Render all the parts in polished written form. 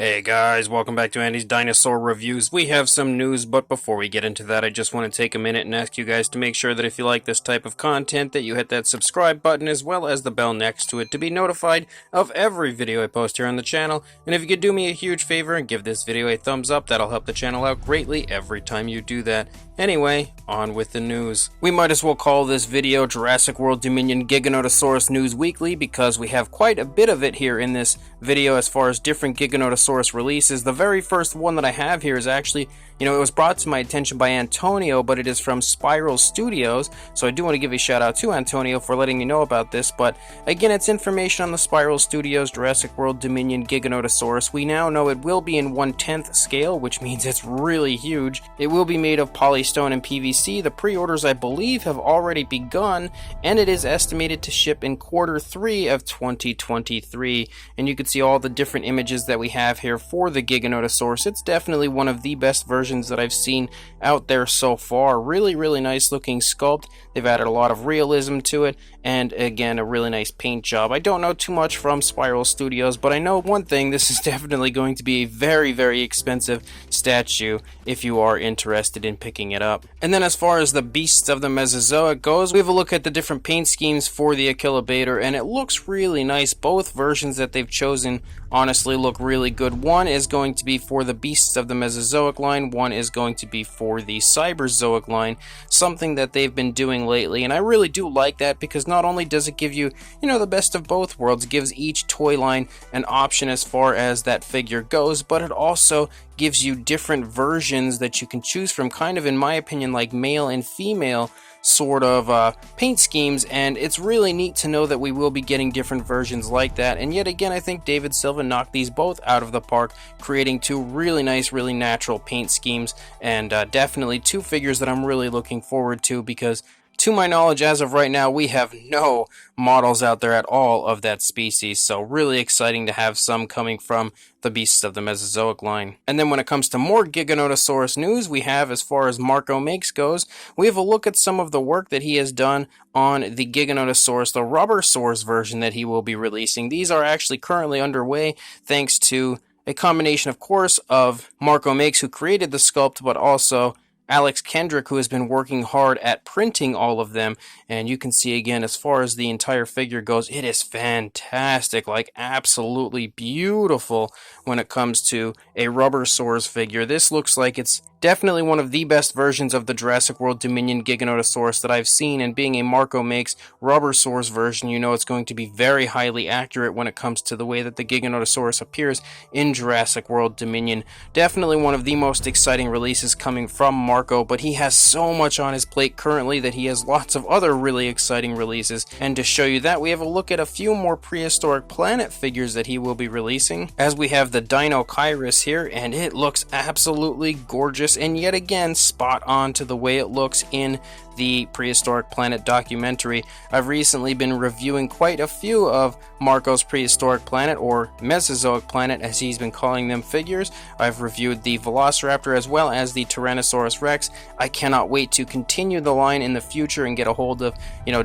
Hey guys, welcome back to Andy's Dinosaur Reviews. We have some news, but before we get into that, I just want to take a minute and ask you guys to make sure that if you like this type of content, that you hit that subscribe button as well as the bell next to it to be notified of every video I post here on the channel. And if you could do me a huge favor and give this video a thumbs up, that'll help the channel out greatly every time you do that. Anyway, on with the news. We might as well call this video Jurassic World Dominion Giganotosaurus News Weekly because we have quite a bit of it here in this video as far as different Giganotosaurus releases. The very first one that I have here is actually, it was brought to my attention by Antonio, but it is from Spiral Studios, so I do want to give a shout out to Antonio for letting me know about this. But again, it's information on the Spiral Studios Jurassic World Dominion Giganotosaurus. We now know it will be in 1/10 scale, which means it's really huge. It will be made of polystone and PVC. The pre-orders, I believe, have already begun, and it is estimated to ship in Q3 of 2023. And you can see all the different images that we have here for the Giganotosaurus. It's definitely one of the best versions that I've seen out there so far. Really nice looking sculpt. They've added a lot of realism to it, and again, a really nice paint job. I don't know too much from Spiral Studios, but I know one thing: this is definitely going to be a very expensive statue if you are interested in picking it up. And then as far as the beasts of the Mesozoic goes, we have a look at the different paint schemes for the Achilobator, and it looks really nice. Both versions that they've chosen honestly look really good. One is going to be for the beasts of the Mesozoic line, one is going to be for the Cyberzoic line, something that they've been doing lately, and I really do like that because not only does it give you, the best of both worlds, it gives each toy line an option as far as that figure goes, but it also gives you different versions that you can choose from, kind of, in my opinion, like male and female sort of paint schemes, and it's really neat to know that we will be getting different versions like that. And yet again, I think David Silva knocked these both out of the park, creating two really nice, really natural paint schemes, and definitely two figures that I'm really looking forward to because, to my knowledge, as of right now, we have no models out there at all of that species, so really exciting to have some coming from the beasts of the Mesozoic line. And then when it comes to more Giganotosaurus news, we have, as far as Marco Makes goes, we have a look at some of the work that he has done on the Giganotosaurus, the Rubbersaurs version that he will be releasing. These are actually currently underway thanks to a combination, of course, of Marco Makes, who created the sculpt, but also Alex Kendrick, who has been working hard at printing all of them. And you can see again, as far as the entire figure goes, it is fantastic, like absolutely beautiful when it comes to a Rubbersaurs figure. This looks like it's definitely one of the best versions of the Jurassic World Dominion Giganotosaurus that I've seen, and being a Marco Makes Rubbersaurs version, it's going to be very highly accurate when it comes to the way that the Giganotosaurus appears in Jurassic World Dominion. Definitely one of the most exciting releases coming from Marco, but he has so much on his plate currently that he has lots of other really exciting releases. And to show you that, we have a look at a few more Prehistoric Planet figures that he will be releasing, as we have the Dinosaur here, and it looks absolutely gorgeous, and yet again spot on to the way it looks in the Prehistoric Planet documentary. I've recently been reviewing quite a few of Marco's Prehistoric Planet, or Mesozoic Planet as he's been calling them, figures. I've reviewed the Velociraptor as well as the Tyrannosaurus Rex. I cannot wait to continue the line in the future and get a hold of,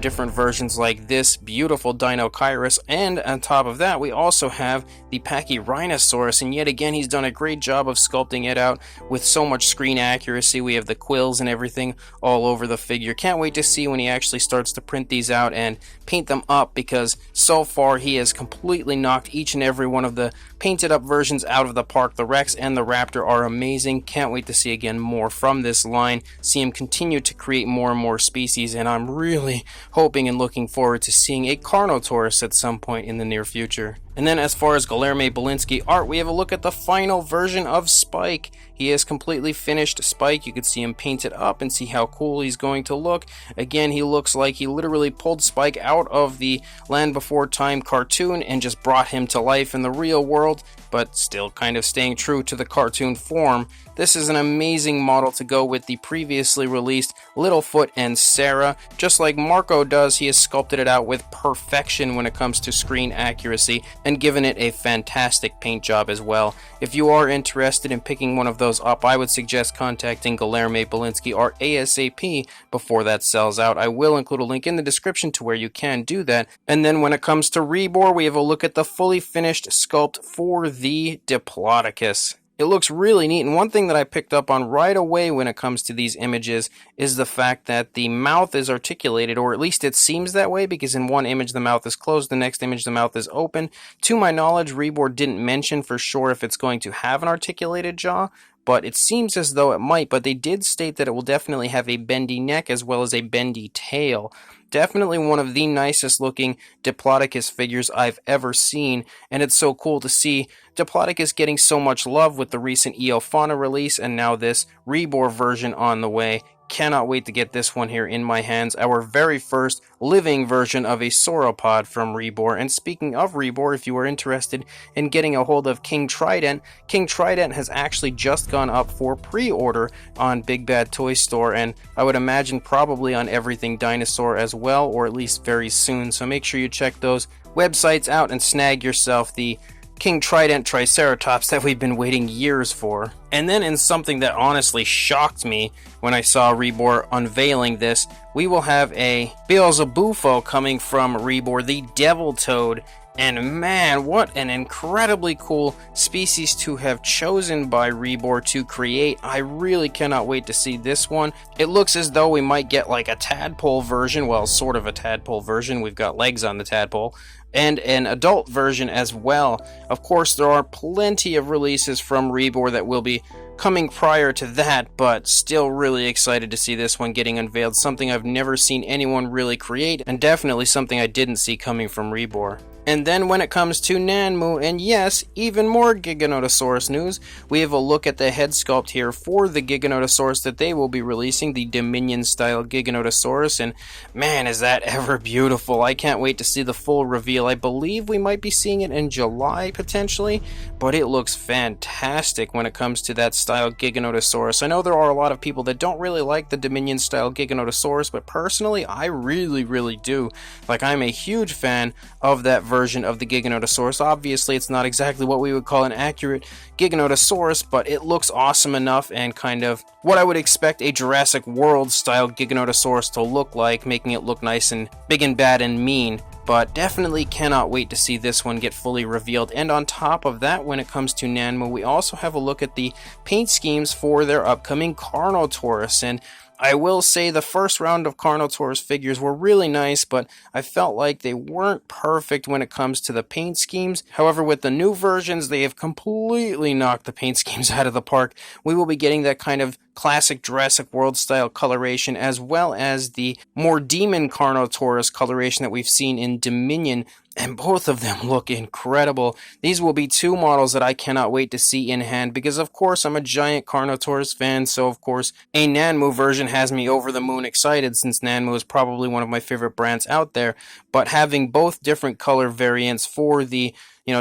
different versions like this beautiful Dinosaurus. And on top of that, we also have the Pachyrhinosaurus, and yet again, he's done a great job of sculpting it out with so much screen accuracy. We have the quills and everything all over the figure. Can't wait to see when he actually starts to print these out and paint them up, because so far he has completely knocked each and every one of the painted up versions out of the park. The Rex and the Raptor are amazing. Can't wait to see again more from this line, see him continue to create more and more species, and I'm really hoping and looking forward to seeing a Carnotaurus at some point in the near future. And then as far as Guilherme Bilinski Art, we have a look at the final version of Spike. He has completely finished Spike. You can see him painted up and see how cool he's going to look. Again, he looks like he literally pulled Spike out of the Land Before Time cartoon and just brought him to life in the real world, but still kind of staying true to the cartoon form. This is an amazing model to go with the previously released Littlefoot and Sarah. Just like Marco does, he has sculpted it out with perfection when it comes to screen accuracy and given it a fantastic paint job as well. If you are interested in picking one of those up, I would suggest contacting Guilherme Bilinski Art ASAP before that sells out. I will include a link in the description to where you can can do that. And then when it comes to Rebor, we have a look at the fully finished sculpt for the Diplodocus. It looks really neat, and one thing that I picked up on right away when it comes to these images is the fact that the mouth is articulated, or at least it seems that way, because in one image the mouth is closed, the next image the mouth is open. To my knowledge, Rebor didn't mention for sure if it's going to have an articulated jaw, but it seems as though it might, but they did state that it will definitely have a bendy neck as well as a bendy tail. Definitely one of the nicest looking Diplodocus figures I've ever seen, and it's so cool to see Diplodocus getting so much love with the recent Eofauna release, and now this Rebor version on the way. Cannot wait to get this one here in my hands, our very first living version of a sauropod from Rebor. And speaking of Rebor, if you are interested in getting a hold of King Trident has actually just gone up for pre-order on Big Bad Toy Store, and I would imagine probably on everything Dinosaur as well, or at least very soon. So make sure you check those websites out and snag yourself the King Trident Triceratops that we've been waiting years for. And then in something that honestly shocked me when I saw Rebor unveiling this, we will have a Beelzebufo coming from Rebor, the Devil Toad. And man, what an incredibly cool species to have chosen by Rebor to create. I really cannot wait to see this one. It looks as though we might get like a tadpole version, well, sort of a tadpole version. We've got legs on the tadpole. And an adult version as well. Of course, there are plenty of releases from Rebor that will be coming prior to that, but still really excited to see this one getting unveiled. Something I've never seen anyone really create, and definitely something I didn't see coming from Rebor. And then when it comes to Nanmu, and yes, even more Giganotosaurus news, we have a look at the head sculpt here for the Giganotosaurus that they will be releasing, the Dominion-style Giganotosaurus, and man, is that ever beautiful. I can't wait to see the full reveal. I believe we might be seeing it in July, potentially, but it looks fantastic when it comes to that style Giganotosaurus. I know there are a lot of people that don't really like the Dominion-style Giganotosaurus, but personally, I really do. Like, I'm a huge fan of that version of the Giganotosaurus. Obviously, it's not exactly what we would call an accurate Giganotosaurus, but it looks awesome enough and kind of what I would expect a Jurassic World style Giganotosaurus to look like, making it look nice and big and bad and mean. But definitely cannot wait to see this one get fully revealed. And on top of that, when it comes to Nanmu, we also have a look at the paint schemes for their upcoming Carnotaurus. And I will say the first round of Carnotaurus figures were really nice, but I felt like they weren't perfect when it comes to the paint schemes. However, with the new versions, they have completely knocked the paint schemes out of the park. We will be getting that kind of classic Jurassic World style coloration, as well as the more demon Carnotaurus coloration that we've seen in Dominion, and both of them look incredible. These will be two models that I cannot wait to see in hand, because of course I'm a giant Carnotaurus fan, so of course a Nanmu version has me over the moon excited, since Nanmu is probably one of my favorite brands out there. But having both different color variants for the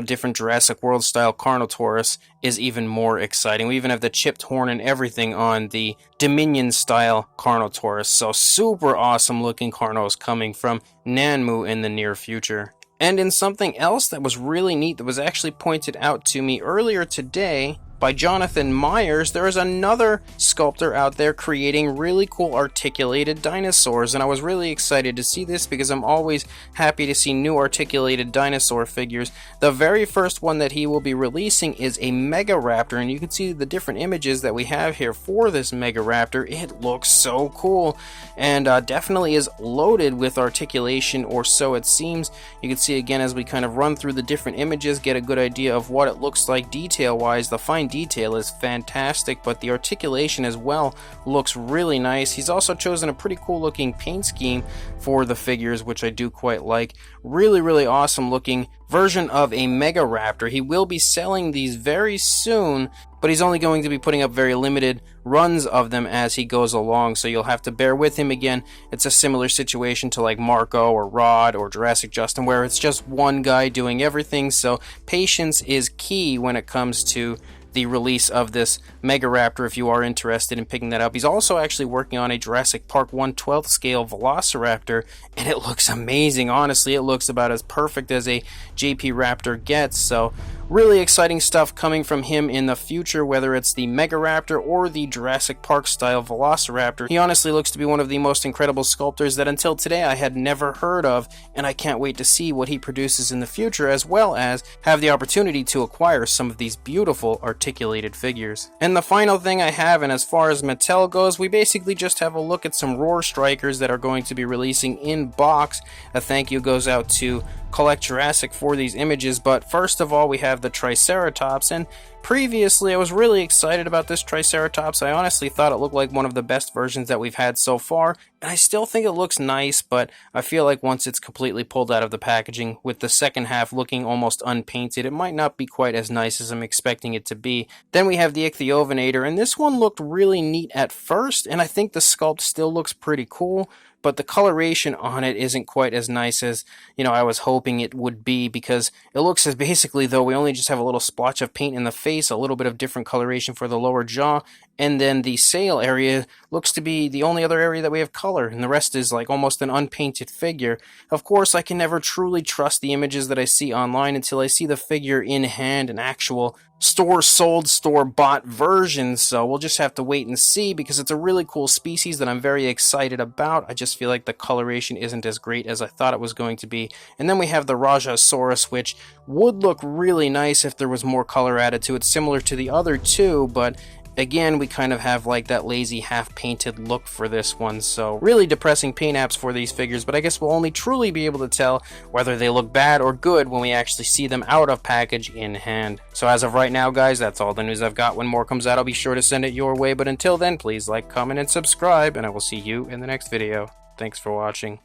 different Jurassic World style Carnotaurus is even more exciting. We even have the chipped horn and everything on the Dominion style Carnotaurus. So super awesome looking Carnos coming from Nanmu in the near future. And in something else that was really neat that was actually pointed out to me earlier today by Jonathan Myers, there is another sculptor out there creating really cool articulated dinosaurs, and I was really excited to see this because I'm always happy to see new articulated dinosaur figures. The very first one that he will be releasing is a Megaraptor, and you can see the different images that we have here for this Megaraptor. It looks so cool, and definitely is loaded with articulation, or so it seems. You can see again as we kind of run through the different images, get a good idea of what it looks like detail-wise. The fine detail is fantastic, but the articulation as well looks really nice. He's also chosen a pretty cool looking paint scheme for the figures, which I do quite like. Really awesome looking version of a Megaraptor. He will be selling these very soon, but he's only going to be putting up very limited runs of them as he goes along, so you'll have to bear with him. Again, it's a similar situation to like Marco or Rod or Jurassic Justin, where it's just one guy doing everything, so patience is key when it comes to the release of this Megaraptor if you are interested in picking that up. He's also actually working on a Jurassic Park 1/12 scale Velociraptor, and it looks amazing. Honestly, it looks about as perfect as a JP Raptor gets, so really exciting stuff coming from him in the future, whether it's the Megaraptor or the Jurassic Park style Velociraptor. He honestly looks to be one of the most incredible sculptors that until today I had never heard of, and I can't wait to see what he produces in the future, as well as have the opportunity to acquire some of these beautiful articulated figures. And the final thing I have, and as far as Mattel goes, we basically just have a look at some Roar Strikers that are going to be releasing in box. A thank you goes out to Collect Jurassic for these images, but first of all we have the Triceratops, and previously I was really excited about this Triceratops. I honestly thought it looked like one of the best versions that we've had so far, and I still think it looks nice, but I feel like once it's completely pulled out of the packaging, with the second half looking almost unpainted, it might not be quite as nice as I'm expecting it to be. Then we have the Ichthyovenator, and this one looked really neat at first, and I think the sculpt still looks pretty cool, but the coloration on it isn't quite as nice as, I was hoping it would be, because it looks as basically though we only just have a little splotch of paint in the face, a little bit of different coloration for the lower jaw, and then the sail area looks to be the only other area that we have color, and the rest is like almost an unpainted figure. Of course, I can never truly trust the images that I see online until I see the figure in hand, an actual store-sold, store-bought version, so we'll just have to wait and see, because it's a really cool species that I'm very excited about. I just feel like the coloration isn't as great as I thought it was going to be. And then we have the Rajasaurus, which would look really nice if there was more color added to it, similar to the other two, but again, we kind of have like that lazy half-painted look for this one, so really depressing paint apps for these figures, but I guess we'll only truly be able to tell whether they look bad or good when we actually see them out of package in hand. So as of right now, guys, that's all the news I've got. When more comes out, I'll be sure to send it your way, but until then, please like, comment, and subscribe, and I will see you in the next video. Thanks for watching.